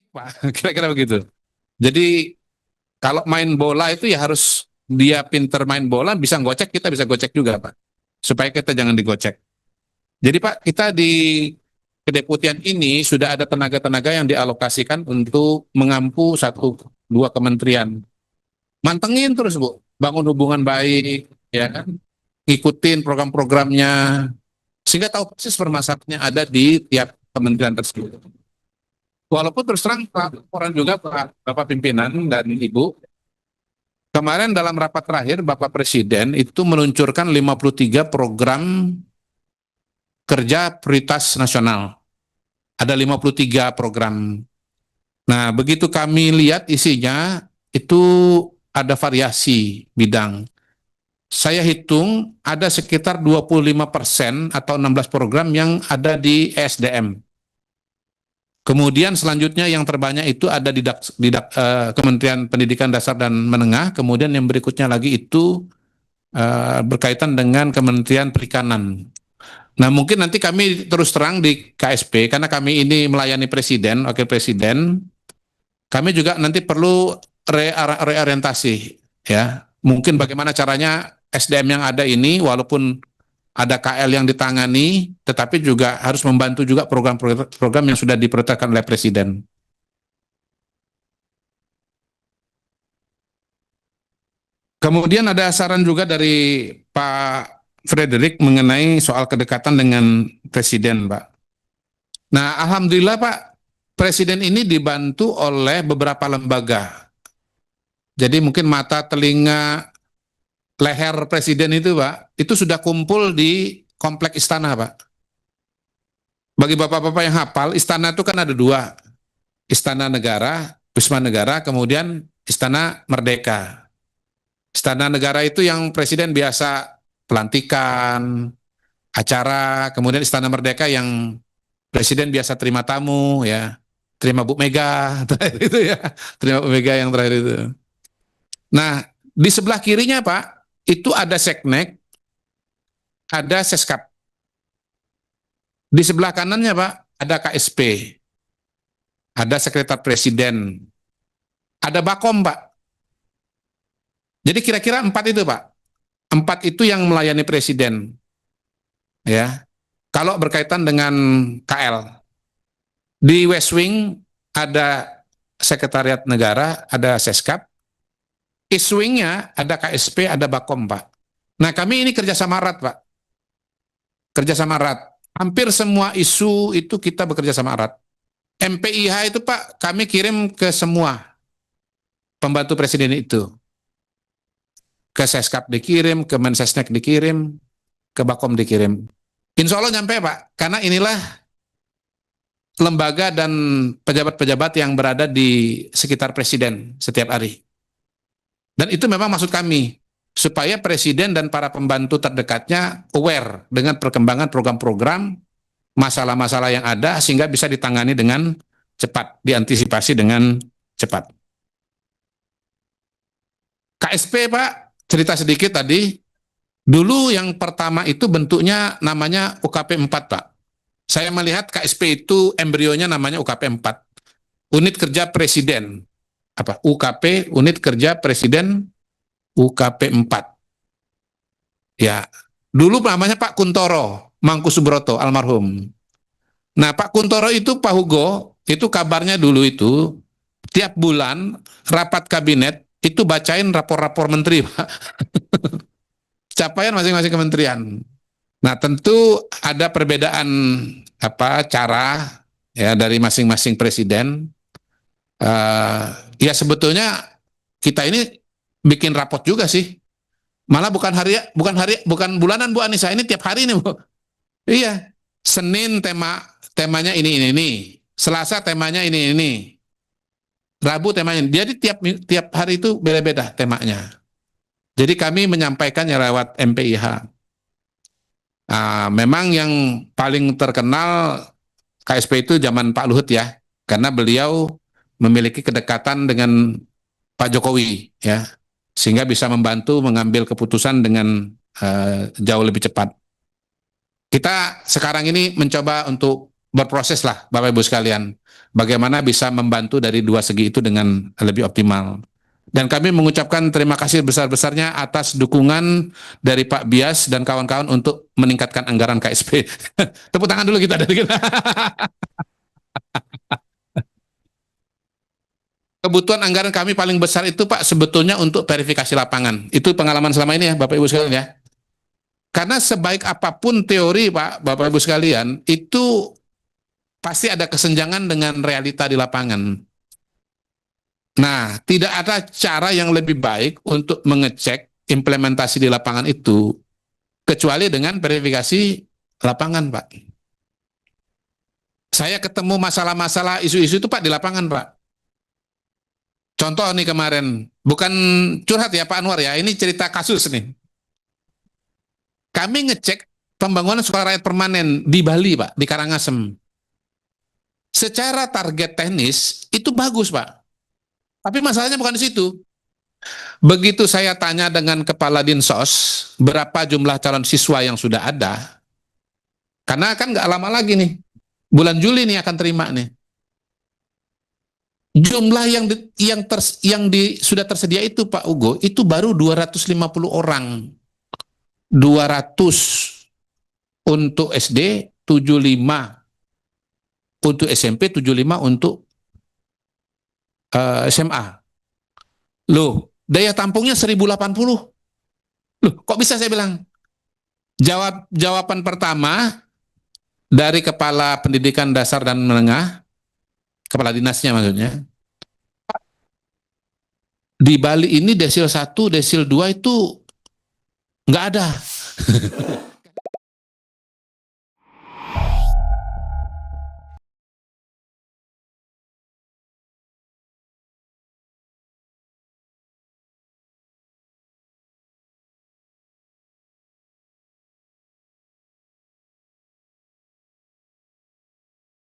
Pak. Kira-kira begitu. Jadi kalau main bola itu ya harus dia pinter main bola, bisa gocek, kita bisa gocek juga, Pak. Supaya kita jangan digocek. Jadi Pak, kita di kedeputian ini sudah ada tenaga-tenaga yang dialokasikan untuk mengampu satu dua kementerian. Mantengin terus Bu, bangun hubungan baik, ya kan? Ikutin program-programnya, sehingga tahu persis permasalahannya ada di tiap kementerian tersebut. Walaupun terus terang Pak, orang juga Pak, Bapak pimpinan dan Ibu, kemarin dalam rapat terakhir Bapak Presiden itu meluncurkan 53 program kerja prioritas nasional. Ada 53 program. Nah, begitu kami lihat isinya, itu ada variasi bidang. Saya hitung ada sekitar 25% atau 16 program yang ada di ESDM. Kemudian selanjutnya yang terbanyak itu ada di Kementerian Pendidikan Dasar dan Menengah, kemudian yang berikutnya lagi itu berkaitan dengan Kementerian Perikanan. Nah, mungkin nanti kami terus terang di KSP, karena kami ini melayani Presiden, Wakil Presiden, kami juga nanti perlu reorientasi, ya. Mungkin bagaimana caranya SDM yang ada ini, walaupun ada KL yang ditangani, tetapi juga harus membantu juga program-program yang sudah diprioritaskan oleh Presiden. Kemudian ada saran juga dari Pak Frederick mengenai soal kedekatan dengan Presiden, Pak. Nah, Alhamdulillah Pak, Presiden ini dibantu oleh beberapa lembaga. Jadi mungkin mata, telinga, leher Presiden itu Pak, itu sudah kumpul di Komplek Istana Pak. Bagi bapak-bapak yang hafal, Istana itu kan ada dua. Istana Negara, Wisma Negara, kemudian Istana Merdeka. Istana Negara itu yang Presiden biasa pelantikan, acara, kemudian Istana Merdeka yang Presiden biasa terima tamu, ya, terima Bu Mega, itu ya, terima Bu Mega yang terakhir itu. Nah, di sebelah kirinya Pak, itu ada Seknek, ada Seskap. Di sebelah kanannya Pak, ada KSP, ada Sekretariat Presiden, ada Bakom Pak. Jadi kira-kira empat itu Pak, empat itu yang melayani Presiden, ya. Kalau berkaitan dengan KL, di West Wing ada Sekretariat Negara, ada Seskap. East Wing-nya ada KSP, ada Bakom, Pak. Nah, kami ini kerjasama erat, Pak. Kerjasama erat. Hampir semua isu itu kita bekerja sama erat. MPIH itu, Pak, kami kirim ke semua pembantu Presiden itu. Ke Seskap dikirim, ke Mensesnek dikirim, ke Bakom dikirim. Insya Allah nyampe, Pak. Karena inilah lembaga dan pejabat-pejabat yang berada di sekitar Presiden setiap hari. Dan itu memang maksud kami, supaya Presiden dan para pembantu terdekatnya aware dengan perkembangan program-program, masalah-masalah yang ada, sehingga bisa ditangani dengan cepat, diantisipasi dengan cepat. KSP, Pak, cerita sedikit tadi, dulu yang pertama itu bentuknya namanya UKP 4, Pak. Saya melihat KSP itu embrionya namanya UKP 4, Unit Kerja Presiden. UKP, Unit Kerja Presiden, UKP 4. Ya, dulu namanya Pak Kuntoro, Mangku Subroto, almarhum. Nah, Pak Kuntoro itu, Pak Hugo, itu kabarnya dulu itu, tiap bulan rapat kabinet, itu bacain rapor-rapor menteri, Pak. Capaian masing-masing kementerian. Nah, tentu ada perbedaan cara ya dari masing-masing presiden. Ya sebetulnya kita ini bikin rapot juga sih. Malah bukan bulanan Bu Anissa, ini tiap hari nih Bu. Iya. Senin temanya ini. Selasa temanya ini. Rabu temanya. Jadi tiap hari itu beda-beda temanya. Jadi kami menyampaikannya lewat MPIH. Memang yang paling terkenal KSP itu zaman Pak Luhut ya, karena beliau memiliki kedekatan dengan Pak Jokowi ya, sehingga bisa membantu mengambil keputusan dengan jauh lebih cepat. Kita sekarang ini mencoba untuk berproses lah Bapak Ibu sekalian. Bagaimana bisa membantu dari dua segi itu dengan lebih optimal. Dan kami mengucapkan terima kasih besar-besarnya atas dukungan dari Pak Bias dan kawan-kawan untuk meningkatkan anggaran KSP. Tepuk tangan dulu kita dari kita. Kebutuhan anggaran kami paling besar itu Pak sebetulnya untuk verifikasi lapangan. Itu pengalaman selama ini ya Bapak Ibu sekalian ya. Karena sebaik apapun teori Pak, Bapak Ibu sekalian, itu pasti ada kesenjangan dengan realita di lapangan. Nah, tidak ada cara yang lebih baik untuk mengecek implementasi di lapangan itu kecuali dengan verifikasi lapangan, Pak. Saya ketemu masalah-masalah isu-isu itu Pak di lapangan, Pak. Contoh nih kemarin, bukan curhat ya Pak Anwar ya, ini cerita kasus nih. Kami ngecek pembangunan sekolah rakyat permanen di Bali, Pak, di Karangasem. Secara target teknis itu bagus, Pak. Tapi masalahnya bukan di situ. Begitu saya tanya dengan Kepala Dinsos, berapa jumlah calon siswa yang sudah ada, karena kan nggak lama lagi nih, bulan Juli nih akan terima nih. Jumlah sudah tersedia itu Pak Ugo, itu baru 250 orang. 200 untuk SD, 75 untuk SMP, 75 untuk SMA. Loh, daya tampungnya 1080. Loh, kok bisa saya bilang? Jawaban pertama dari Kepala Pendidikan Dasar dan Menengah, Kepala Dinasnya maksudnya, di Bali ini desil 1, desil 2 itu nggak ada.